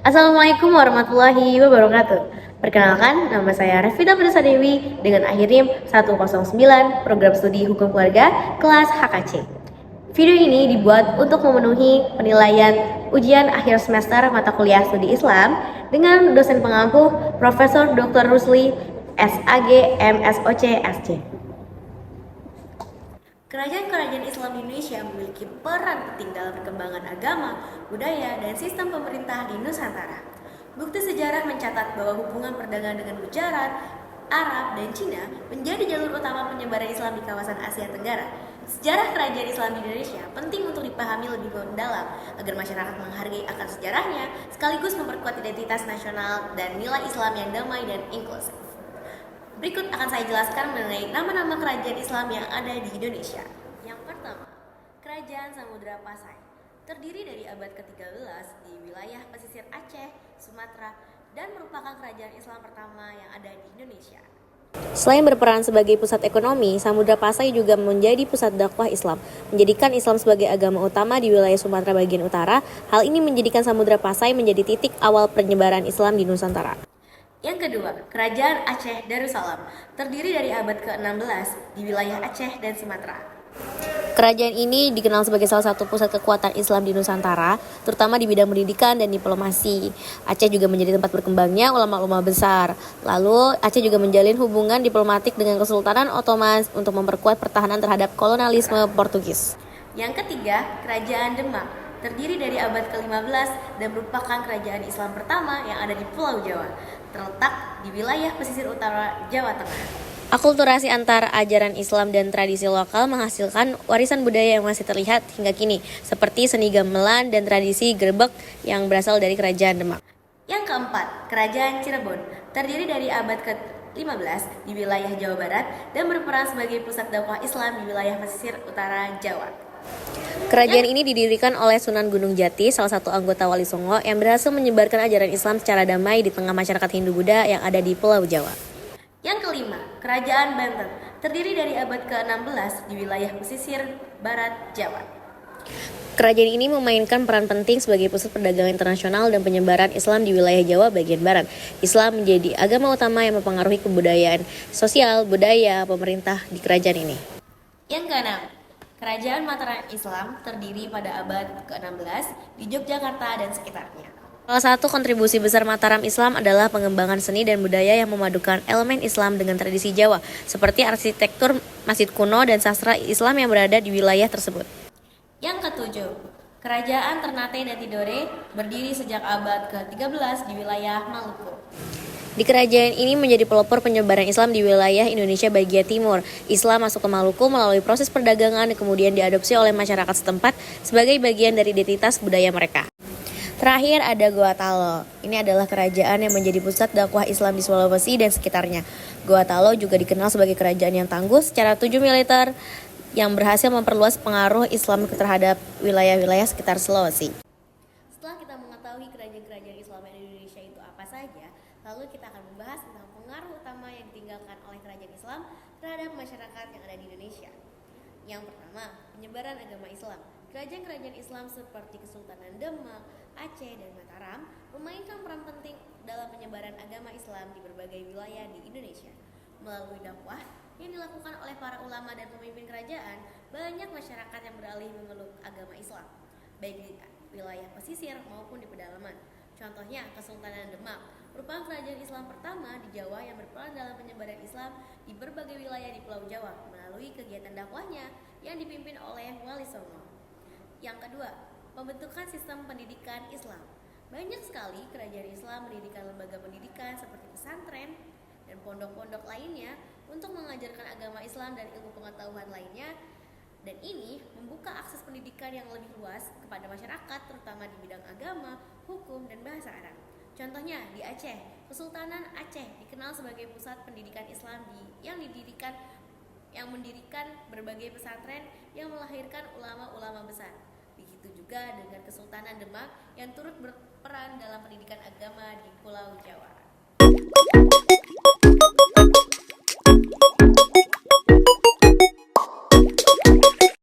Assalamualaikum warahmatullahi wabarakatuh. Perkenalkan, nama saya Revita Pradesa Dewi dengan akhir NIM 109 Program Studi Hukum Keluarga kelas HKC. Video ini dibuat untuk memenuhi penilaian ujian akhir semester mata kuliah studi Islam dengan dosen pengampu Profesor Dr. Rusli SAG MSOC SC. Kerajaan-kerajaan Islam di Indonesia memiliki peran penting dalam perkembangan agama, budaya, dan sistem pemerintah di Nusantara. Bukti sejarah mencatat bahwa hubungan perdagangan dengan Gujarat, Arab, dan Cina menjadi jalur utama penyebaran Islam di kawasan Asia Tenggara. Sejarah kerajaan Islam di Indonesia penting untuk dipahami lebih mendalam agar masyarakat menghargai akan sejarahnya sekaligus memperkuat identitas nasional dan nilai Islam yang damai dan inklusif. Berikut akan saya jelaskan mengenai nama-nama kerajaan Islam yang ada di Indonesia. Yang pertama, Kerajaan Samudra Pasai. Terdiri dari abad ke-13 di wilayah pesisir Aceh, Sumatera, dan merupakan kerajaan Islam pertama yang ada di Indonesia. Selain berperan sebagai pusat ekonomi, Samudra Pasai juga menjadi pusat dakwah Islam, menjadikan Islam sebagai agama utama di wilayah Sumatera bagian utara. Hal ini menjadikan Samudra Pasai menjadi titik awal penyebaran Islam di Nusantara. Yang kedua, Kerajaan Aceh Darussalam, terdiri dari abad ke-16 di wilayah Aceh dan Sumatera. Kerajaan ini dikenal sebagai salah satu pusat kekuatan Islam di Nusantara, terutama di bidang pendidikan dan diplomasi. Aceh juga menjadi tempat berkembangnya ulama-ulama besar. Lalu, Aceh juga menjalin hubungan diplomatik dengan Kesultanan Ottoman untuk memperkuat pertahanan terhadap kolonialisme Portugis. Yang ketiga, Kerajaan Demak, terdiri dari abad ke-15 dan merupakan kerajaan Islam pertama yang ada di Pulau Jawa, terletak di wilayah pesisir utara Jawa Tengah. Akulturasi antara ajaran Islam dan tradisi lokal menghasilkan warisan budaya yang masih terlihat hingga kini, seperti seni gamelan dan tradisi grebek yang berasal dari Kerajaan Demak. Yang keempat, Kerajaan Cirebon, terdiri dari abad ke-15 di wilayah Jawa Barat dan berperan sebagai pusat dakwah Islam di wilayah pesisir utara Jawa. Kerajaan ini didirikan oleh Sunan Gunung Jati, salah satu anggota Wali Songo yang berhasil menyebarkan ajaran Islam secara damai di tengah masyarakat Hindu-Buddha yang ada di Pulau Jawa. Yang kelima, Kerajaan Banten, terdiri dari abad ke-16 di wilayah pesisir barat Jawa. Kerajaan ini memainkan peran penting sebagai pusat perdagangan internasional dan penyebaran Islam di wilayah Jawa bagian barat. Islam menjadi agama utama yang mempengaruhi kebudayaan, sosial, budaya, pemerintah di kerajaan ini. Yang keenam, Kerajaan Mataram Islam terdiri pada abad ke-16 di Yogyakarta dan sekitarnya. Salah satu kontribusi besar Mataram Islam adalah pengembangan seni dan budaya yang memadukan elemen Islam dengan tradisi Jawa, seperti arsitektur masjid kuno dan sastra Islam yang berada di wilayah tersebut. Yang ketujuh, Kerajaan Ternate dan Tidore berdiri sejak abad ke-13 di wilayah Maluku. Di kerajaan ini menjadi pelopor penyebaran Islam di wilayah Indonesia bagian timur. Islam masuk ke Maluku melalui proses perdagangan dan kemudian diadopsi oleh masyarakat setempat sebagai bagian dari identitas budaya mereka. Terakhir ada Gorontalo. Ini adalah kerajaan yang menjadi pusat dakwah Islam di Sulawesi dan sekitarnya. Gorontalo juga dikenal sebagai kerajaan yang tangguh secara 7 militer yang berhasil memperluas pengaruh Islam terhadap wilayah-wilayah sekitar Sulawesi. Setelah kita mengetahui kerajaan-kerajaan Islam di Indonesia itu apa saja, lalu kita akan membahas tentang pengaruh utama yang ditinggalkan oleh kerajaan Islam terhadap masyarakat yang ada di Indonesia. Yang pertama, penyebaran agama Islam. Kerajaan-kerajaan Islam seperti Kesultanan Demak, Aceh, dan Mataram memainkan peran penting dalam penyebaran agama Islam di berbagai wilayah di Indonesia. Melalui dakwah yang dilakukan oleh para ulama dan pemimpin kerajaan, banyak masyarakat yang beralih memeluk agama Islam, baik di wilayah pesisir maupun di pedalaman. Contohnya, Kesultanan Demak merupakan kerajaan Islam pertama di Jawa yang berperan dalam penyebaran Islam di berbagai wilayah di Pulau Jawa melalui kegiatan dakwahnya yang dipimpin oleh Wali Songo. Yang kedua, pembentukan sistem pendidikan Islam. Banyak sekali kerajaan Islam mendirikan lembaga pendidikan seperti pesantren dan pondok-pondok lainnya untuk mengajarkan agama Islam dan ilmu pengetahuan lainnya, dan ini membuka akses pendidikan yang lebih luas kepada masyarakat terutama di bidang agama, hukum, dan bahasa Arab. Contohnya di Aceh, Kesultanan Aceh dikenal sebagai pusat pendidikan Islam yang mendirikan berbagai pesantren yang melahirkan ulama-ulama besar. Begitu juga dengan Kesultanan Demak yang turut berperan dalam pendidikan agama di Pulau Jawa.